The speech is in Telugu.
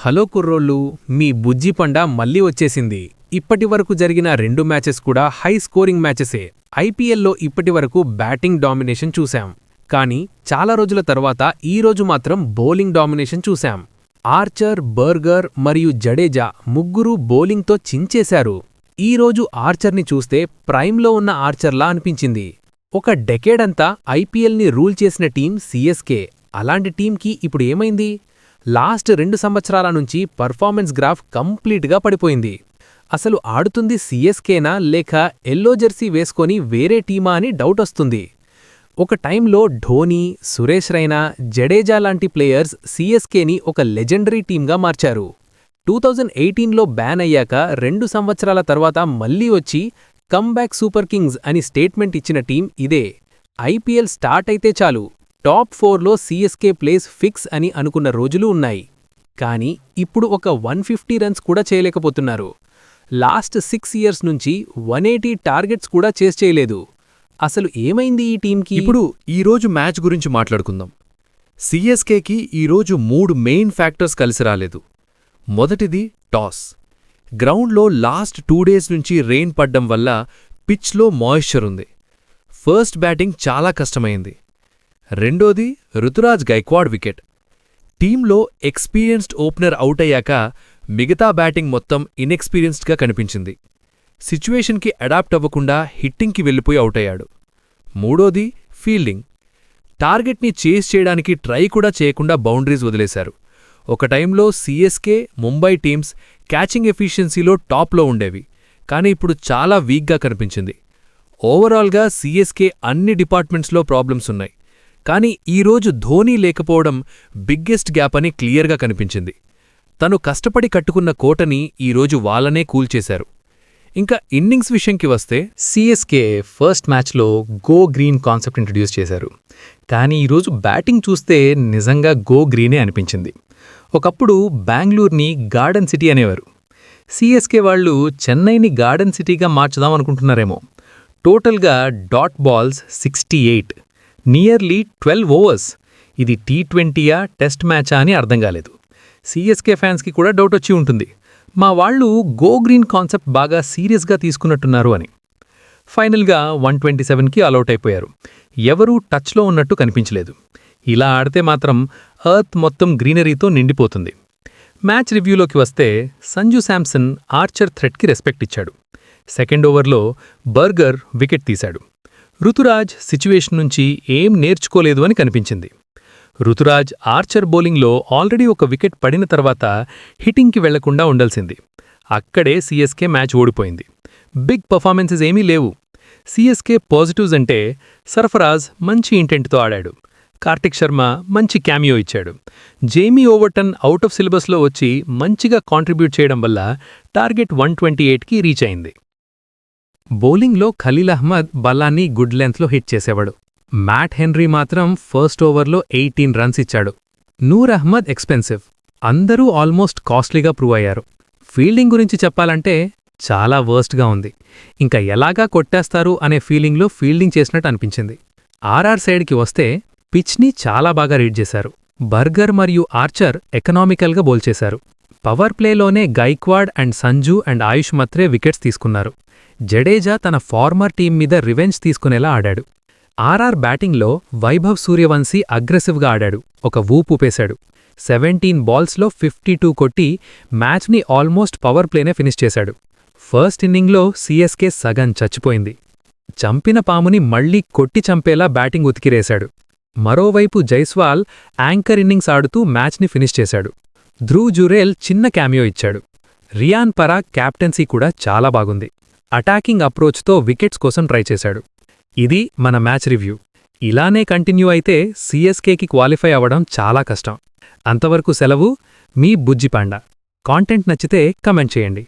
హలో కుర్రోళ్ళు, మీ బుజ్జి పండ మళ్ళీ వచ్చేసింది. ఇప్పటివరకు జరిగిన 2 మ్యాచెస్ కూడా హై స్కోరింగ్ మ్యాచెసే. ఐపీఎల్లో ఇప్పటివరకు బ్యాటింగ్ డామినేషన్ చూశాం. కానీ చాలా రోజుల తర్వాత ఈరోజు మాత్రం బౌలింగ్ డామినేషన్ చూశాం. ఆర్చర్, బర్గర్ మరియు జడేజా ముగ్గురూ బౌలింగ్తో చించేశారు. ఈరోజు ఆర్చర్ని చూస్తే ప్రైమ్లో ఉన్న ఆర్చర్లా అనిపించింది. ఒక డెకేడంతా ఐపీఎల్ని రూల్ చేసిన టీం సీఎస్కే. అలాంటి టీంకి ఇప్పుడు ఏమైంది? లాస్ట్ 2 సంవత్సరాల నుంచి పర్ఫార్మెన్స్ గ్రాఫ్ కంప్లీట్గా పడిపోయింది. అసలు ఆడుతుంది సీఎస్కేనా లేక ఎల్లో జెర్సీ వేసుకొని వేరే టీమా అని డౌటొస్తుంది. ఒక టైంలో ధోనీ, సురేష్ రైనా, జడేజా లాంటి ప్లేయర్స్ సీఎస్కేని ఒక లెజెండరీ టీమ్గా మార్చారు. 2018లో బ్యాన్ అయ్యాక 2 సంవత్సరాల తర్వాత మళ్లీ వచ్చి కమ్బ్యాక్ సూపర్ కింగ్స్ అని స్టేట్మెంట్ ఇచ్చిన టీం ఇదే. ఐపీఎల్ స్టార్ట్ అయితే చాలు టాప్ 4లో సీఎస్కే ప్లేస్ ఫిక్స్ అని అనుకున్న రోజులు ఉన్నాయి. కానీ ఇప్పుడు ఒక 150 రన్స్ కూడా చేయలేకపోతున్నారు. లాస్ట్ 6 ఇయర్స్ నుంచి 180 టార్గెట్స్ కూడా చేయలేదు. అసలు ఏమైంది ఈ టీంకి? ఇప్పుడు ఈరోజు మ్యాచ్ గురించి మాట్లాడుకుందాం. సీఎస్కేకి ఈరోజు 3 మెయిన్ ఫ్యాక్టర్స్ కలిసి రాలేదు. మొదటిది టాస్. గ్రౌండ్లో లాస్ట్ 2 డేస్ నుంచి రెయిన్ పడ్డం వల్ల పిచ్లో మాయిశ్చర్ ఉంది. ఫస్ట్ బ్యాటింగ్ చాలా కష్టమైంది. రెండోది రుతురాజ్ గైక్వాడ్ వికెట్. టీంలో ఎక్స్పీరియన్స్డ్ ఓపెనర్ అవుట్ అయ్యాక మిగతా బ్యాటింగ్ మొత్తం ఇన్ఎక్స్పీరియన్స్డ్గా కనిపించింది. సిచ్యువేషన్కి అడాప్ట్ అవ్వకుండా హిట్టింగ్కి వెళ్ళిపోయి అవుటయ్యాడు. మూడోది ఫీల్డింగ్. టార్గెట్ని చేజ్ చేయడానికి ట్రై కూడా చేయకుండా బౌండరీస్ వదిలేశారు. ఒక టైంలో సీఎస్కే, ముంబై టీమ్స్ క్యాచింగ్ ఎఫిషియన్సీలో టాప్లో ఉండేవి, కానీ ఇప్పుడు చాలా వీక్గా కనిపించింది. ఓవరాల్గా సీఎస్కే అన్ని డిపార్ట్మెంట్స్లో ప్రాబ్లమ్స్ ఉన్నాయి. కానీ ఈరోజు ధోనీ లేకపోవడం బిగ్గెస్ట్ గ్యాప్ అని క్లియర్గా కనిపించింది. తను కష్టపడి కట్టుకున్న కోటని ఈరోజు వాళ్ళనే కూల్చేశారు. ఇంకా ఇన్నింగ్స్ విషయంకి వస్తే సీఎస్కే ఫస్ట్ మ్యాచ్లో గో గ్రీన్ కాన్సెప్ట్ ఇంట్రడ్యూస్ చేశారు. కానీ ఈరోజు బ్యాటింగ్ చూస్తే నిజంగా గో గ్రీనే అనిపించింది. ఒకప్పుడు బెంగళూరుని గార్డెన్ సిటీ అనేవారు. సీఎస్కే వాళ్ళు చెన్నైని గార్డెన్ సిటీగా మార్చుదాం అనుకుంటున్నారేమో. టోటల్గా డాట్ బాల్స్ 68, నియర్లీ 12 ఓవర్స్. ఇది టీ20యా టెస్ట్ మ్యాచా అని అర్థం కాలేదు. సీఎస్కే ఫ్యాన్స్కి కూడా డౌట్ వచ్చి ఉంటుంది, మా వాళ్ళు గో గ్రీన్ కాన్సెప్ట్ బాగా సీరియస్గా తీసుకున్నట్టున్నారు అని. ఫైనల్గా 127కి ఆలౌట్ అయిపోయారు. ఎవరూ టచ్లో ఉన్నట్టు కనిపించలేదు. ఇలా ఆడితే మాత్రం ఎర్త్ మొత్తం గ్రీనరీతో నిండిపోతుంది. మ్యాచ్ రివ్యూలోకి వస్తే సంజు శాంసన్ ఆర్చర్ థ్రెట్కి రెస్పెక్ట్ ఇచ్చాడు. సెకండ్ ఓవర్లో బర్గర్ వికెట్ తీశాడు. రుతురాజ్ సిచ్యువేషన్ నుంచి ఏం నేర్చుకోలేదు అని కనిపించింది. రుతురాజ్ ఆర్చర్ బౌలింగ్లో ఆల్రెడీ ఒక వికెట్ పడిన తర్వాత హిట్టింగ్కి వెళ్లకుండా ఉండాల్సింది. అక్కడే సీఎస్కే మ్యాచ్ ఓడిపోయింది. బిగ్ పర్ఫార్మెన్సెస్ ఏమీ లేవు. సీఎస్కే పాజిటివ్స్ అంటే సర్ఫరాజ్ మంచి ఇంటెంట్తో ఆడాడు. కార్తిక్ శర్మ మంచి క్యామియో ఇచ్చాడు. జేమీ ఓవర్టన్ అవుట్ ఆఫ్ సిలబస్లో వచ్చి మంచిగా కాంట్రిబ్యూట్ చేయడం వల్ల టార్గెట్ 128కి రీచ్ అయింది. బౌలింగ్లో ఖలీల్ అహ్మద్ బల్లాన్ని గుడ్ లెంత్లో హిట్ చేసేవాడు. మ్యాట్ హెన్రీ మాత్రం ఫస్ట్ ఓవర్లో 18 రన్స్ ఇచ్చాడు. నూర్ అహ్మద్ ఎక్స్పెన్సివ్. అందరూ ఆల్మోస్ట్ కాస్ట్లీగా ప్రూవ్ అయ్యారు. ఫీల్డింగ్ గురించి చెప్పాలంటే చాలా వర్స్ట్గా ఉంది. ఇంకా ఎలాగా కొట్టేస్తారు అనే ఫీలింగ్లో ఫీల్డింగ్ చేసినట్టు అనిపించింది. ఆర్ఆర్ సైడ్కి వస్తే పిచ్ని చాలా బాగా రీడ్ చేశారు. బర్గర్ మరియు ఆర్చర్ ఎకనామికల్గా బౌల్ చేశారు. పవర్ ప్లేలోనే Gaikwad and Sanju and Ayush Mhatre wickets తీసుకున్నారు. జడేజా తన ఫార్మర్ టీం మీద రివెంజ్ తీసుకునేలా ఆడాడు. ఆర్ఆర్ బ్యాటింగ్లో వైభవ్ సూర్యవంశీ అగ్రెసివ్గా ఆడాడు. ఒక ఊపేశాడు. 17 బాల్స్లో 52 కొట్టి మ్యాచ్ని ఆల్మోస్ట్ పవర్ ప్లేనే ఫినిష్ చేశాడు. ఫస్ట్ ఇన్నింగ్లో సీఎస్కే సగం చచ్చిపోయింది. చంపిన పాముని మళ్లీ కొట్టి చంపేలా బ్యాటింగ్ ఉతికిరేశాడు. మరోవైపు జైస్వాల్ యాంకర్ ఇన్నింగ్స్ ఆడుతూ మ్యాచ్ని ఫినిష్ చేశాడు. ధ్రువ్ జురేల్ చిన్న క్యామియో ఇచ్చాడు. రియాన్ పరాగ్ క్యాప్టెన్సీ కూడా చాలా బాగుంది. అటాకింగ్ అప్రోచ్తో వికెట్స్ కోసం ట్రై చేశాడు. ఇది మన మ్యాచ్ రివ్యూ. ఇలానే కంటిన్యూ అయితే సీఎస్కేకి క్వాలిఫై అవ్వడం చాలా కష్టం. అంతవరకు సెలవు. మీ బుజ్జి పాండా. కాంటెంట్ నచ్చితే కమెంట్ చేయండి.